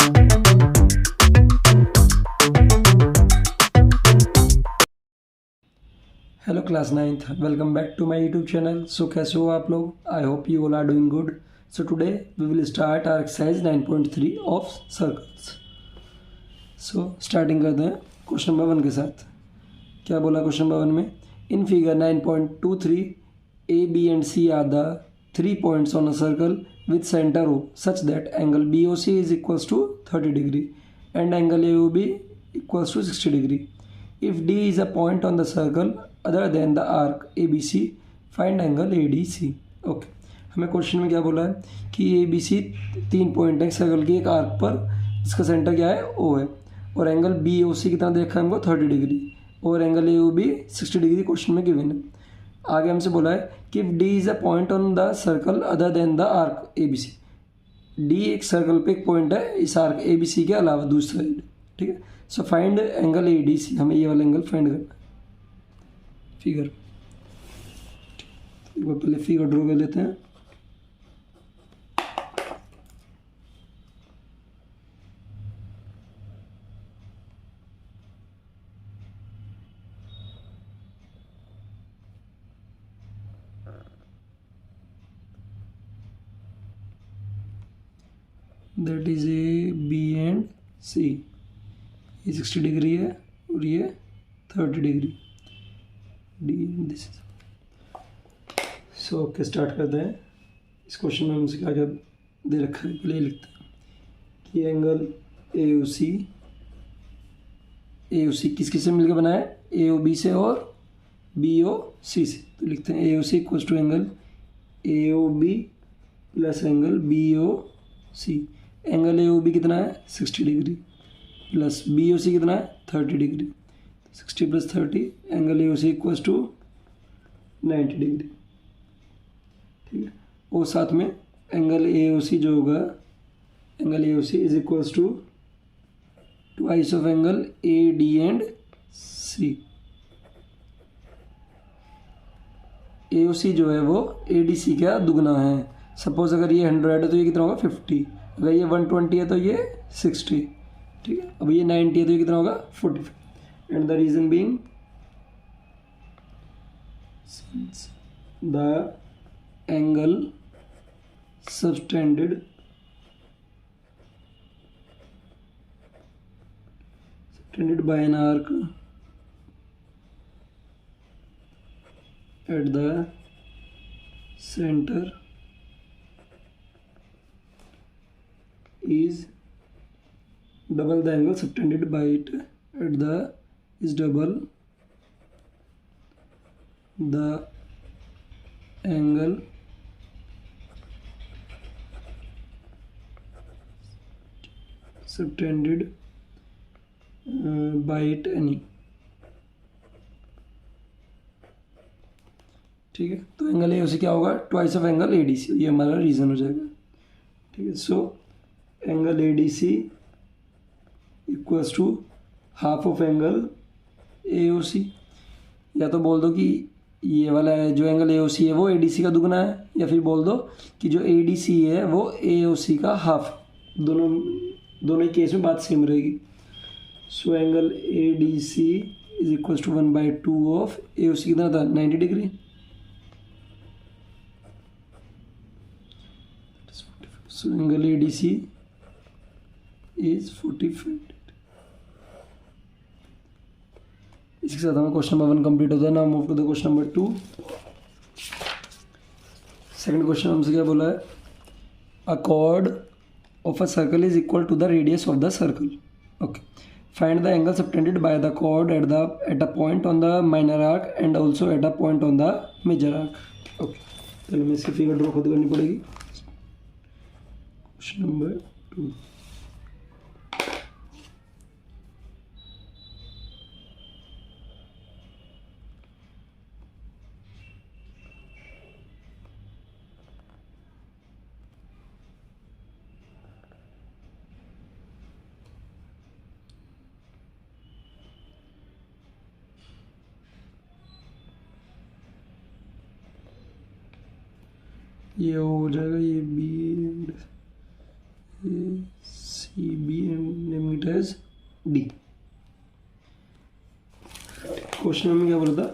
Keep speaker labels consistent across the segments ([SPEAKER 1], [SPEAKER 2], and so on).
[SPEAKER 1] Hello class ninth, welcome back to my YouTube channel. So कैसे हो आप लोग? I hope you all are doing good. So today we will start our exercise 9.3 of circles. So starting करते हैं question number 1 के साथ। क्या बोला क्वेश्चन नंबर 1 में? In figure 9.23 A B and C are the 3 points on a circle with centre O such that angle B O C is equals to 30 degree and angle A O B equals to 60 degree. If D is a point on the circle other than the arc ABC, find angle ADC. Okay, हमें question में क्या बोला है कि ABC 3 point है circle की एक arc पर, जिसका सेंटर क्या है O है, और एंगल BOC कितना देखा है हमको 30 डिग्री, और एंगल AOB 60 डिग्री क्वेश्चन में गिवन है। आगे हमसे बोला है कि if D is a point on the circle other than the arc ABC, D एक सर्कल पे एक पॉइंट है इस आर्क ABC के अलावा दूसरी साइड, ठीक है। सो फाइंड एंगल ADC, हमें ये वाला एंगल फाइंड करना है। फिगर एक बार पहले फिगर ड्रॉ कर लेते हैं। That is A B and C. ये 60 डिग्री है और ये 30 degree, D this is. So okay, start करते हैं। इस क्वेश्चन में हमसे क्या क्या दे रखा है, पहले लिखते हैं कि एंगल ए सी किस किस से मिलकर बना है? ए ओ बी से और बी ओ सी से। तो लिखते हैं A O C equals to angle A O B plus angle B O C. Angle A O B कितना है? 60 degree, plus B O C कितना है? 30 degree. 60 plus 30, angle A O C equals to 90 degree, ठीक है। और साथ में angle A O C जो होगा, angle A O C is equals to twice of angle A D and C. A O C जो है वो ए डी सी का दुगना है। सपोज अगर ये 100 है तो ये कितना होगा? 50। अगर ये 120 है तो ये 60, ठीक है। अब ये 90 है तो ये कितना होगा? 45। And the reason being since the angle subtended by an arc at the center is double the angle subtended by it at the is double the angle subtended by it any, ठीक है। तो angle A उसी क्या होगा? Twice of angle A D C, ये हमारा region हो जाएगा, ठीक है। So angle A D C equals to half of angle A O C. या तो बोल दो कि ये वाला है जो एंगल ए ओ सी है वो ए डी सी का दुगना है, या फिर बोल दो कि जो ए डी सी है वो ए ओ सी का हाफ। दोनों ही केस में बात सेम रहेगी। So angle A D C is equals to 1/2 of A O C कितना था? 90 degree. So angle A D C is 45। इसके साथ हमें क्वेश्चन नंबर 1 कंप्लीट होता है। ना move to the question number 2। Second question हमसे क्या बोला है? A chord of a circle is equal to the radius of the circle. Okay. Find the angle subtended by the chord at a point on the minor arc and also at a point on the major arc. Okay. चलो मैं इसकी figure draw खुद करनी पड़ेगी। Question number 2। ये हो जाएगा, ये B and A C. C B and naming it as D. Question में क्या बोला था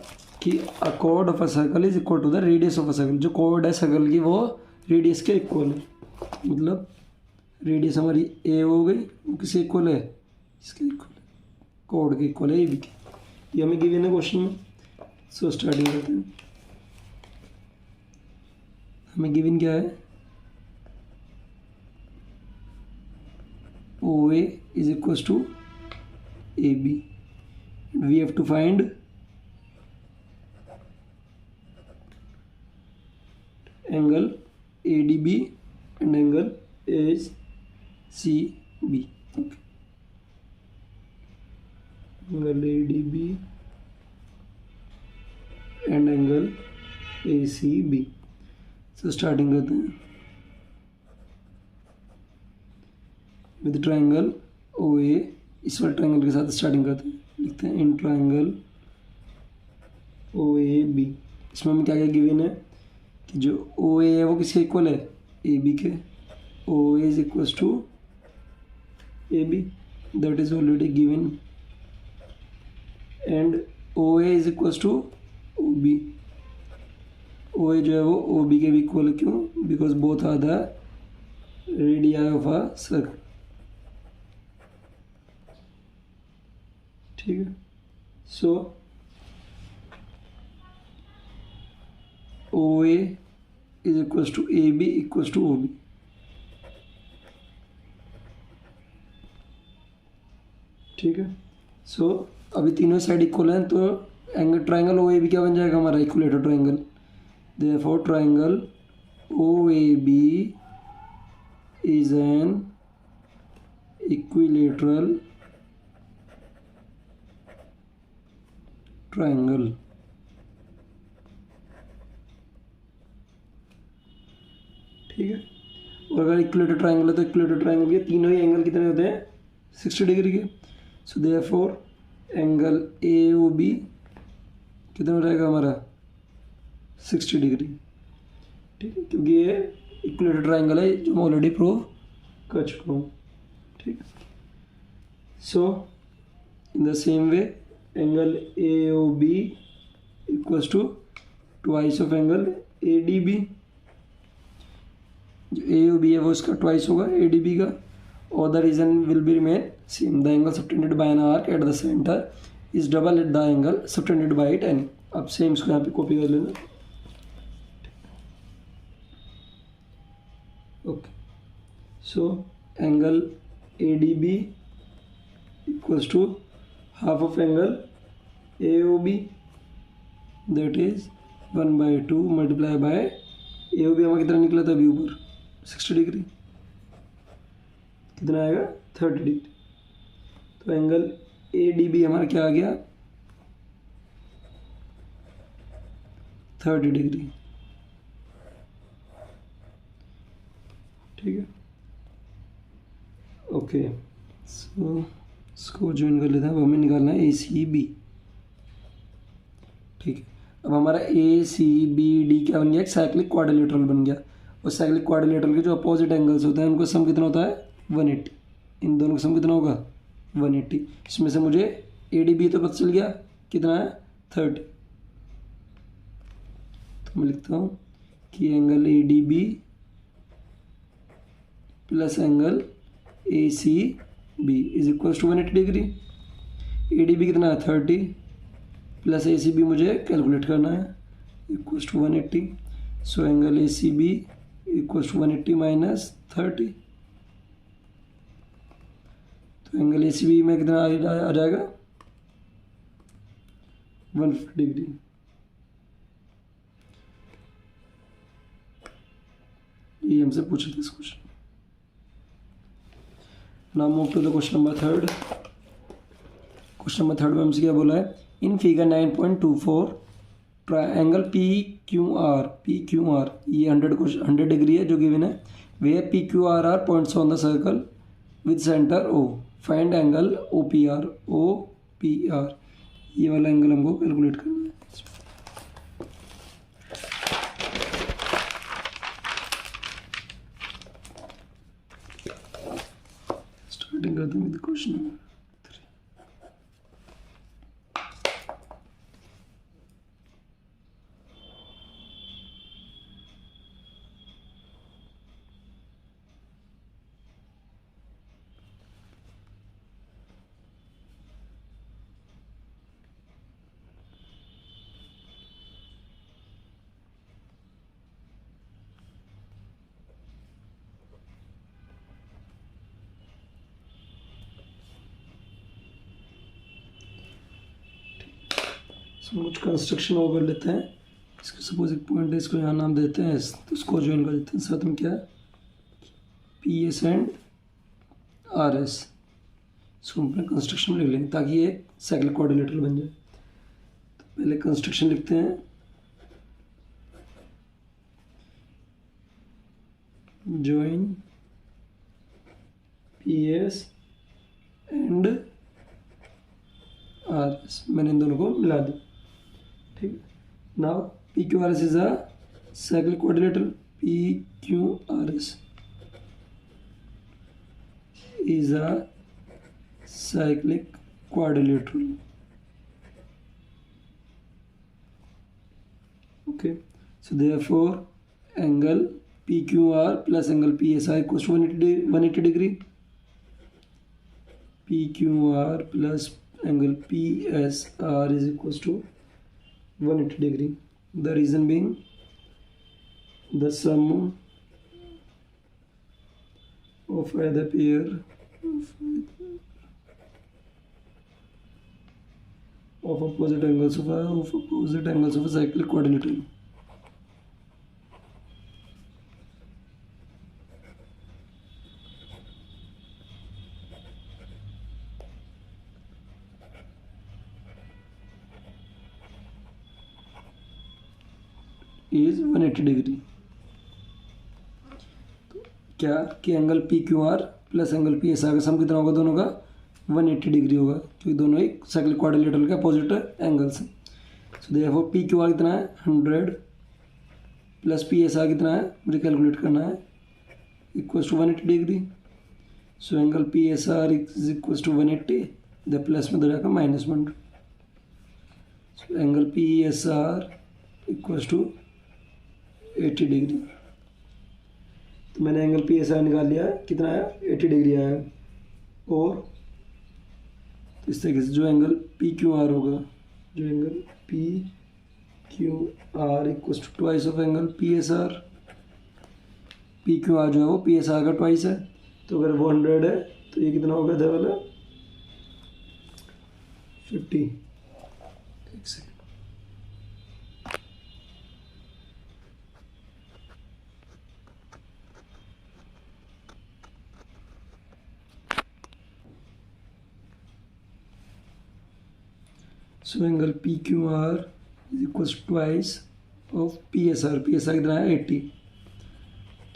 [SPEAKER 1] कि a chord of a circle is equal to the radius of a circle. जो कॉर्ड है सर्कल की वो रेडियस के इक्वल है, मतलब रेडियस हमारी ए हो गई, वो किसके इक्वल है, इसके इक्वल है, कॉर्ड के इक्वल है ए बी के। ये हमें गिवन है क्वेश्चन में। सो स्टार्टिंग करते हैं। हमें गिवन क्या है, O A is equal to A B. We have to find angle ADB and angle ACB. Okay. Angle ADB and angle ACB. So starting करते हैं with triangle OA। इस वाले ट्राइंगल के साथ स्टार्टिंग करते हैं, लिखते हैं इन ट्राइंगल OAB। इसमें हमें क्या क्या गिवन है कि जो ओ ए है वो किसके इक्वल है, ए बी के। O A is equal to A B, that is already given. And O A is equal to O B. O A जो है वो ओ बी के भी इक्वल है, क्यों, because both are the radii of a circle. ठीक है। So O A is equal to A B equal to O B. ठीक है। सो अभी तीनों साइड इक्वल हैं, तो angle triangle O A B क्या बन जाएगा हमारा, equilateral triangle. Therefore triangle O A B is an equilateral triangle. ठीक है। और अगर इक्विलेटरल ट्राइंगल है तो इक्विलेटरल ट्राइंगल के तीनों ही एंगल कितने होते हैं, 60 डिग्री के। So therefore angle A O B कितना हो जाएगा हमारा, 60 डिग्री। ठीक है, क्योंकि ये इक्विलेटरल ट्राइंगल है जो मैं ऑलरेडी प्रूव कर चुका हूँ। ठीक है। So in the same way angle A O B equals to twice of angle A D B. जो ए ओ बी है वो इसका ट्वाइस होगा ए डी बी का, और the reason will be remain same. The angle subtended by an arc at the centre is double at the angle subtended by it any. अब same इसको यहाँ पे कॉपी कर लेना। Okay. So angle A D B equals to half of angle A O B, that is 1/2 multiply by A O B हमारा कितना निकला था अभी ऊपर, 60 डिग्री। कितना आएगा, 30 डिग्री। तो एंगल ए डी बी हमारा क्या आ गया, 30 डिग्री। ठीक है। ओके। सो इसको ज्वाइन कर लेते हैं। अब हमें निकालना है ए सी बी। ठीक है। अब हमारा ए सी बी डी क्या बन गया, एक साइक्लिक क्वाड्रिलेटरल बन गया। और साइक्लिक क्वाड्रिलेटरल के जो अपोजिट एंगल्स होते हैं उनको सम कितना होता है, 180। इन दोनों का सम कितना होगा, 180। इसमें से मुझे ए डी बी तो पता चल गया कितना है, 30। तो मैं लिखता हूँ कि angle A D B plus angle A C B is equal to 180 degree. A D B कितना है, 30 प्लस ए सी बी मुझे कैलकुलेट करना है, equal to 180। So angle A C B equal to 180 minus 30। तो angle A C B में कितना आ जाएगा, 150 degree. ये हमसे पूछा था इस question. Now move to the question number 3। Question number 3 में हमसे क्या बोला है, in figure 9.24 triangle P Q R, ये 100 डिग्री है जो गिवन है। Where P Q R are points on the circle with centre O, find angle O P R. ये वाला एंगल हमको कैलकुलेट करना है। स्टार्टिंग करते हैं विद क्वेश्चन नंबर 3। इसमें कुछ कंस्ट्रक्शन और कर लेते हैं। इसको सपोज एक पॉइंट है, इसको यहाँ नाम देते हैं एस, तो इसको ज्वाइन कर देते हैं। साथ में क्या है, P S and R S, इसको अपने कंस्ट्रक्शन में लिख लेंगे ताकि ये साइक्लिक कोऑर्डिनेटर बन जाए। तो पहले कंस्ट्रक्शन लिखते हैं, join P S and R S, मैंने इन दोनों को मिला दिया। ठीक है, now P Q R S is a cyclic coordinator. P Q R S is a cyclic quadrilateral. Okay, so therefore angle PQR plus angle PSI equals to 180 degree. PQR plus angle PSR is equals to 180 degree. The reason being the sum of either pair of opposite angles of a cyclic quadrilateral. is 180 degree. क्या कि angle P Q are plus angle P S R का सम कितना होगा, दोनों का 180 degree होगा, क्योंकि दोनों एक साइक्लिक क्वाड्रिलेटरल के अपोजिट एंगल्स हैं। So therefore P Q are कितना है 100 प्लस पी एस आर कितना है, मुझे कैलकुलेट करना है, equals to 180 degree. So angle P S R is equals to 180, the plus में तो जाएगा -100। So angle P S R equals to 80 degree. तो मैंने एंगल पी एस आर निकाल लिया है, कितना आया 80 डिग्री आया। और इस तरीके से जो एंगल पी क्यू आर होगा, जो angle P Q R equals to twice of angle P S R. P Q R जो है वो पी एस आर का ट्वाइस है, तो अगर वो 100 है तो ये कितना होगा इधर वाला 50। एक second, so angle P Q R is equals twice of P S R. P S R कितना है 80,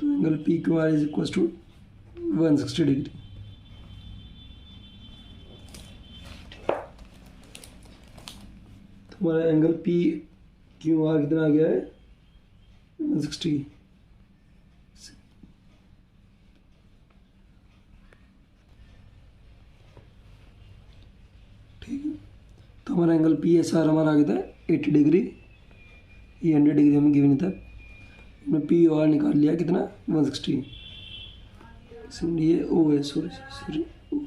[SPEAKER 1] तो angle P Q R is equals to 160 degree. तो हमारा एंगल पी क्यू आर कितना आ गया है 160। ठीक है, तो हमारा एंगल पी एस आर हमारा आ गया था 80 डिग्री, ये 100 डिग्री हमें गिवन था। हमने पी आर निकाल लिया कितना 160। ये ओ है, सॉरी ओ।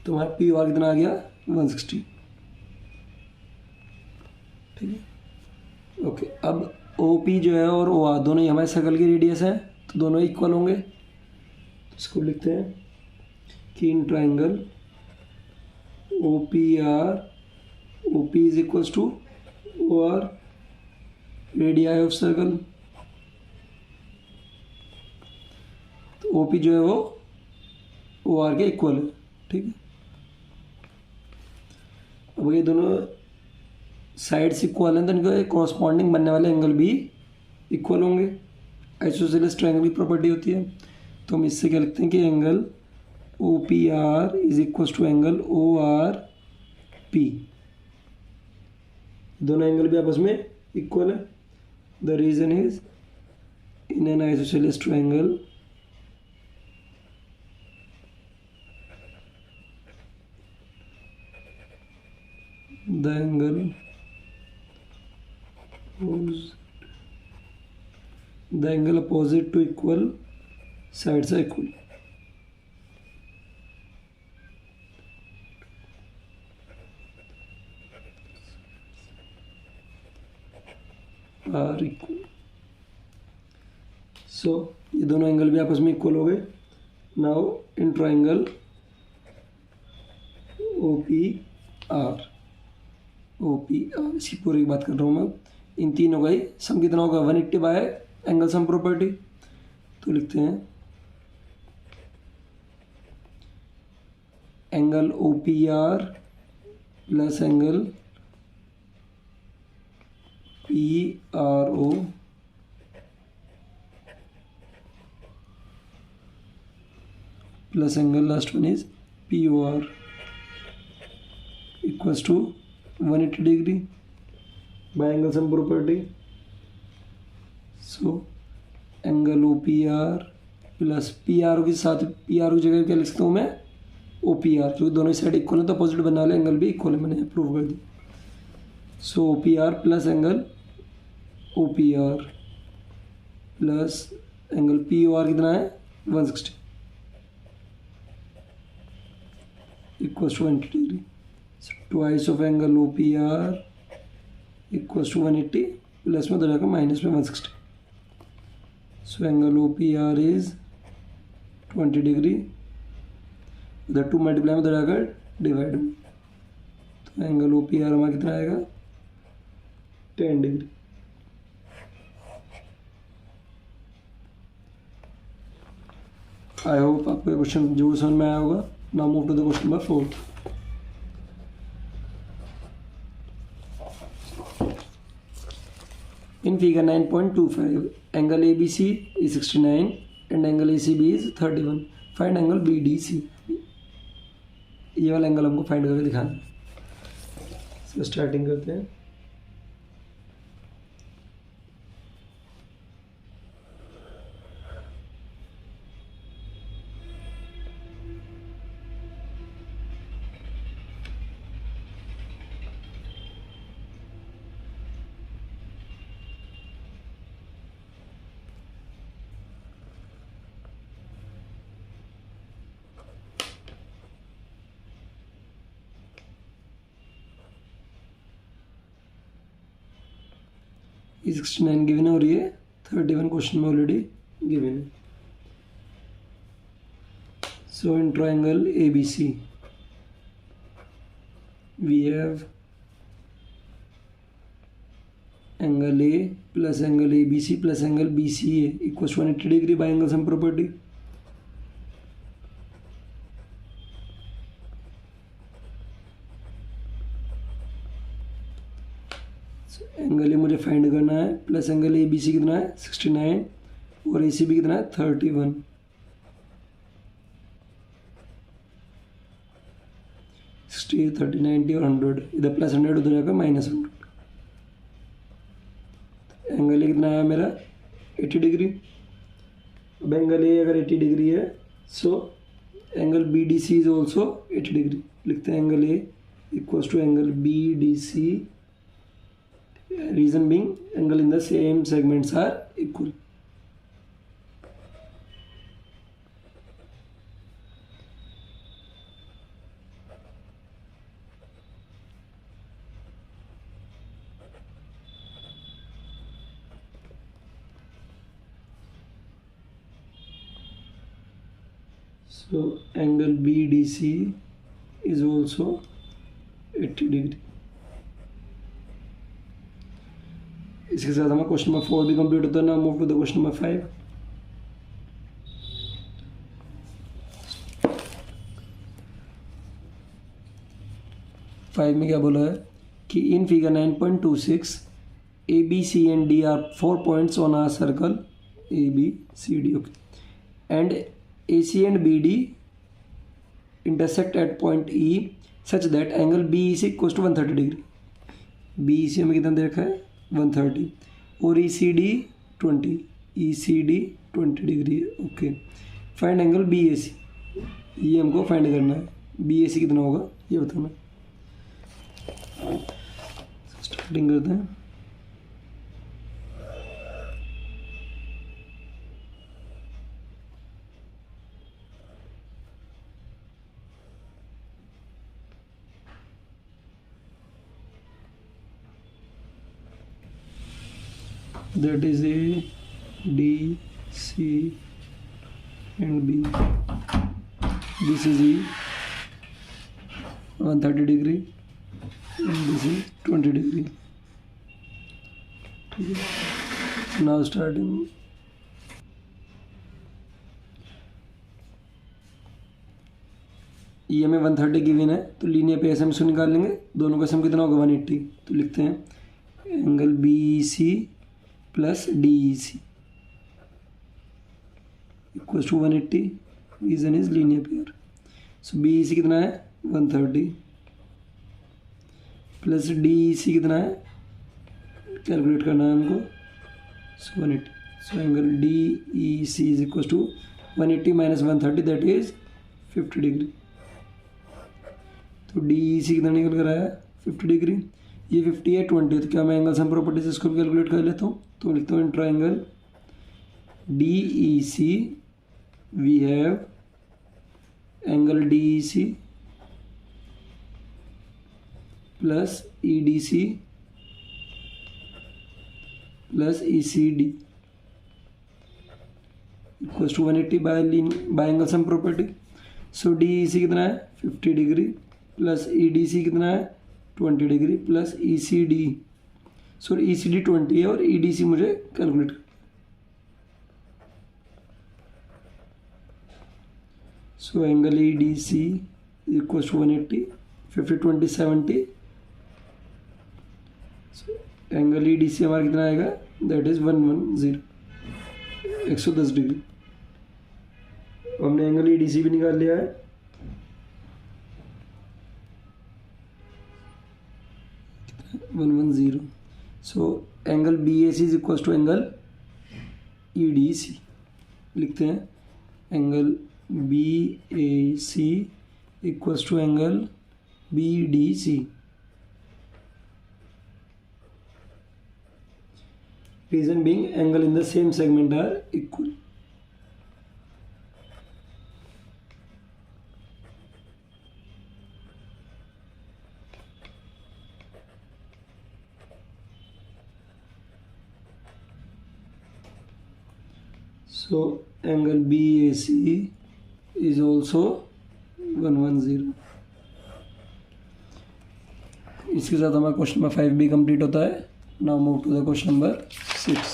[SPEAKER 1] तो हमारा पी आर कितना आ गया 160। ठीक है, ओके। अब ओ पी जो है और ओ आर दोनों ही हमारे सर्कल की रेडियस है, तो दोनों इक्वल होंगे। तो इसको लिखते हैं कि in triangle O P is equals to OR radii of circle। तो OP जो है वो OR के इक्वल है। ठीक है, अब ये दोनों साइड्स इक्वल हैं तो इनके कॉरस्पॉन्डिंग बनने वाले एंगल भी इक्वल होंगे। आइसोसेलेस ट्रायंगल की प्रॉपर्टी होती है, तो हम इससे क्या लिखते हैं कि angle O P R is equal to angle O R P. दोनों एंगल भी आपस में इक्वल है। The reason is in an isosceles triangle the angle opposite to equal sides are equal. Are equal. So ये दोनों angle भी आपस में इक्वल हो गए। Now in triangle O P R, इसकी पूरी बात कर रहा हूँ मैं। इन तीनों का ही सम कितना होगा 180 बाय एंगल सम प्रॉपर्टी। तो लिखते हैं angle O P R plus angle P R O plus angle last one is P O R equals to 180 degree by angle sum property. So angle O P R plus P R के साथ P R की जगह क्या लिख सकता हूँ मैं ओ P are, क्योंकि दोनों साइड इक्वल है तो अपोजिट बनने वाले एंगल भी इक्वल है, मैंने प्रूव कर दिया। So O P R plus angle O P R plus angle P O R कितना है 160 equals to 180 degree. Twice of angle O P R equals to 180 plus में तो जाकर माइनस में 160। So angle O P R is 20 degree, इधर 2 multiply में तो जाकर डिवाइड में, तो एंगल ओ पी आर हमारा कितना आएगा 10 डिग्री। आई होप आपको ये क्वेश्चन जरूर समझ में आया होगा। Now move to the question number 4। In figure 9.25, angle ABC is 69 and angle ACB is 31. Find angle BDC. ये वाला एंगल हमको फाइंड करके दिखाना है। So स्टार्टिंग करते हैं। ये 69 गिवन है और ये 31 क्वेश्चन में ऑलरेडी गिवन है। So in triangle A B C we have angle A plus angle A B C plus angle B C A equals 180 degree by angle sum property. Angle A मुझे find करना है plus angle A B C कितना है 69 और ए C B कितना है 31। Sixty 30 90 और 100, इधर प्लस 100 उधर जाकर माइनस 100। एंगल ए कितना आया मेरा 80 डिग्री। अब एंगल ए अगर 80 डिग्री है so angle B D C is also 80 degree. लिखते हैं angle A equals to angle B D C, reason being angle in the same segments are equal. So angle BDC is also 80 degree. इसके साथ हमारा question number 4 भी complete होता है। ना move to the question number 5। Five में क्या बोला है कि in figure 9.26 A B C and D are 4 points on our circle A B C D, okay, and A C and B D intersect at point E such that angle B E C equals to 130 degree. B E C हमें कितना दे रखा है 130 और E C D 20, ई C D 20 degree है, okay. Find angle B A सी, ये हमको find करना है। बी ए सी कितना होगा ये बताना। स्टार्टिंग करते हैं। That is A, D, C and B. This is E, 130 degree, and this is 20 degree. Now starting. ये हमें 130 गिवन है, तो लीनियर पे एस एम से निकाल लेंगे। दोनों का सम कितना होगा 180। तो लिखते हैं angle B E C plus D E C equal to 180। Reason is linear pair. So B E C कितना है 130 प्लस डी ई सी कितना है, कैलकुलेट करना है हमको। So 180। So angle D E C is equal to 180 minus 130 that is 50 degree. तो D E C कितना निकल कर आया 50 डिग्री। ये 50 है 20, तो क्या मैं एंगल सम प्रॉपर्टीज इसको भी कैलकुलेट कर लेता हूँ। तो लिखता हूँ in triangle D E C we have angle D E C plus E D C plus E C D equals to 180 by angle sum property. So D E C कितना है 50 degree plus E D C कितना है 20 degree plus E C D, sorry E C D 20 है और E D C मुझे calculate. So angle E D C equal to 180, 50 20 70। Angle E D C हमारा कितना आएगा दैट इज 110, 110 डिग्री। हमने angle E D C भी निकाल लिया है। कितना 110। So angle B A C is equal to angle E D C. लिखते हैं angle B A C equal to angle B D C. Reason being angle in the same segment are equal. So angle BAC is also 110। इसके साथ हमारा question number 5 भी complete होता है। Now move to the question number 6.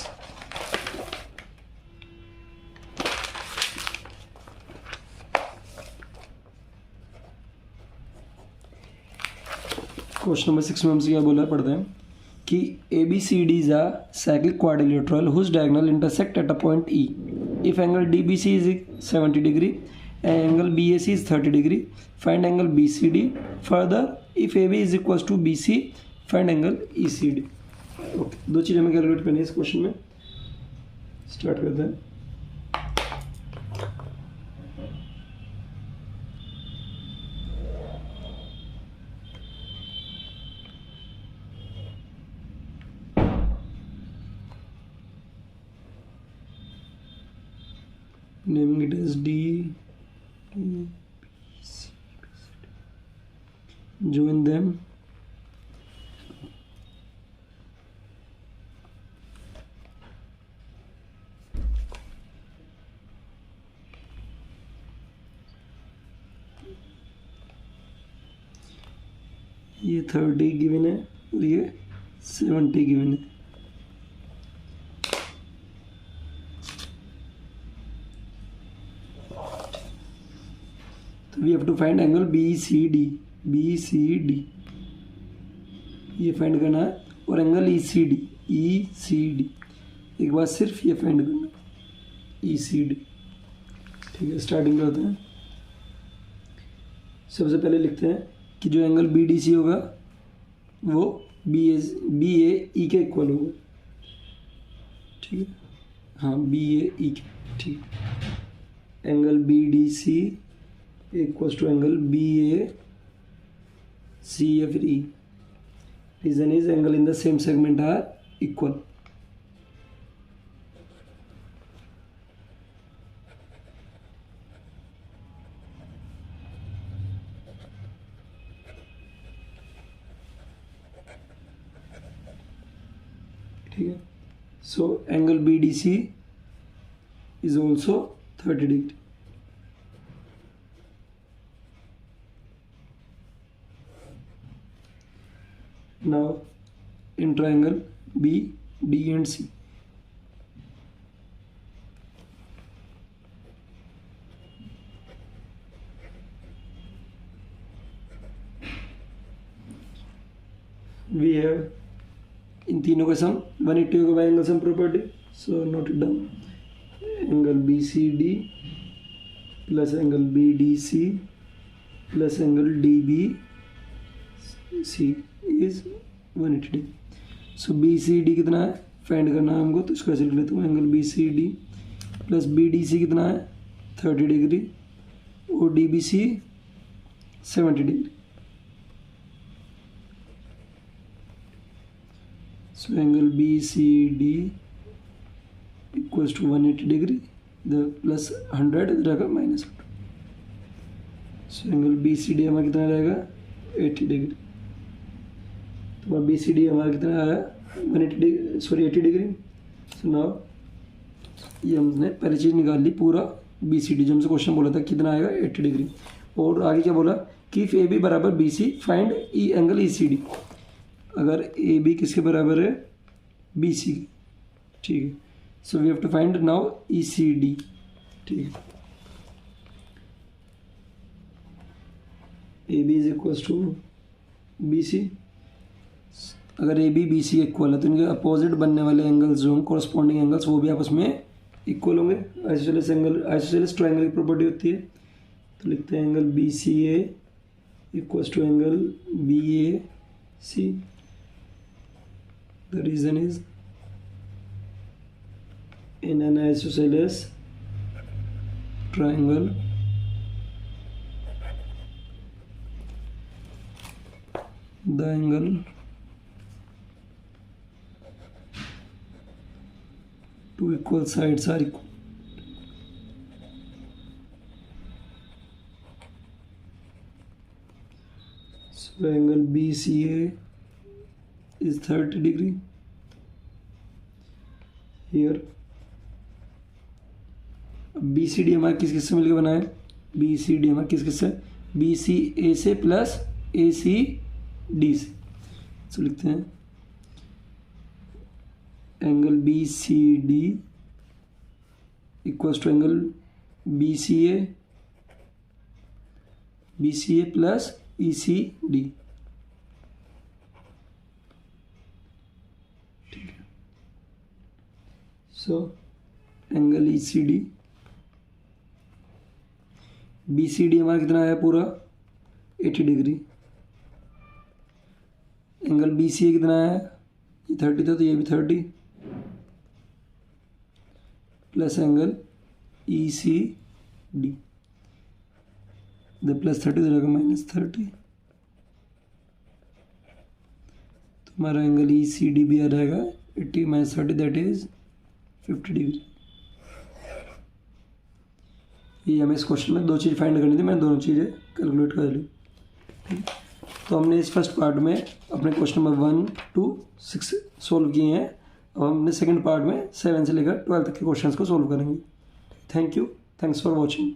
[SPEAKER 1] Question number 6 में हमसे क्या बोला है पढ़ते हैं कि A B C D is a cyclic quadrilateral whose diagonal intersect at a point E. If angle D B C is 70 degree and angle BAC is 30 degree, find angle BCD. Further, if AB is equals to BC, find angle ECD. Okay, दो चीज़ हमें calculate करनी है इस question में। Start करते हैं। Naming it as D join them ये 30 given है और ये 70 गिवन है। तो we have to find angle B C D. B C D ये फाइंड करना है और एंगल ई सी डी एक बार सिर्फ ये फाइंड करना ई सी डी। ठीक है, स्टार्टिंग करते हैं। सबसे पहले लिखते हैं कि जो एंगल बी डी सी होगा वो बी ए ई के इक्वल होगा। ठीक है, हाँ बी ए ई के। ठीक है, angle B D C equal to angle B A C या फिर E. Reason is angle in the same segment are equal. ठीक है. So angle B D C is also 30 degree. Now in triangle B, D and C, we have इन तीनों का sum 180 होगा by angle sum property. So note it down. Angle B C D plus angle B D C plus angle D B C is 180 degree. So B C D कितना है find करना है हमको, तो इसको ऐसे लिख लेता हूँ. Angle B C D plus B D C कितना है 30 डिग्री और D B C 70 degree. So angle B C D equals to 180 degree, the plus 100 रहेगा minus 100. So angle B C D हमारा कितना रहेगा 80 डिग्री. तो बी सी डी हमारा कितना आया 180 degree, sorry 80 degree. So now ये हमने पहली चीज़ निकाल ली, पूरा बी सी डी जो हमसे क्वेश्चन बोला था कितना आएगा 80 डिग्री. और आगे क्या बोला कि इफ ए बी बराबर B C find E angle E C D. अगर ए बी किसके बराबर है बी सी. ठीक है. So we have to find now E C D. ठीक है. A B is equal to B C. अगर A B B C equal है तो इनके अपोजिट बनने वाले एंगल्स जो हैं कॉरस्पॉन्डिंग एंगल्स वो भी आपस में इक्वल होंगे. आइसोसेलेस एंगल, आइसोसेलेस ट्रायंगल की प्रॉपर्टी होती है. तो लिखते हैं angle B C A equals to angle B A C. The reason is in an isosceles triangle the angle two equal sides are equal. So angle BCA is 30 degree. Here B C D हमारा किस किस से मिलकर बना है, B C D हमारा किस किस से, बी सी ए से प्लस ए सी डी से. तो लिखते हैं angle B C D equals to angle B C A plus E C D. ठीक है. So angle E C D, B C D हमारा कितना आया पूरा 80 degree. Angle B C A कितना आया, ये 30 था तो ये भी 30 plus angle E C D, the plus 30 रहेगा माइनस 30. तो हमारा एंगल ई सी डी भी आ रहेगा 80 माइनस 30 दैट इज 50 डिग्री. ये हमें इस क्वेश्चन में दो चीज़ फाइंड करनी थी, मैंने दोनों चीज़ें कैलकुलेट कर ली. तो हमने इस फर्स्ट पार्ट में अपने क्वेश्चन नंबर 1 to 6 सोल्व किए हैं. अब हम अपने सेकंड पार्ट में 7 से लेकर 12 तक के क्वेश्चंस को सोल्व करेंगे. Thank you, thanks for watching.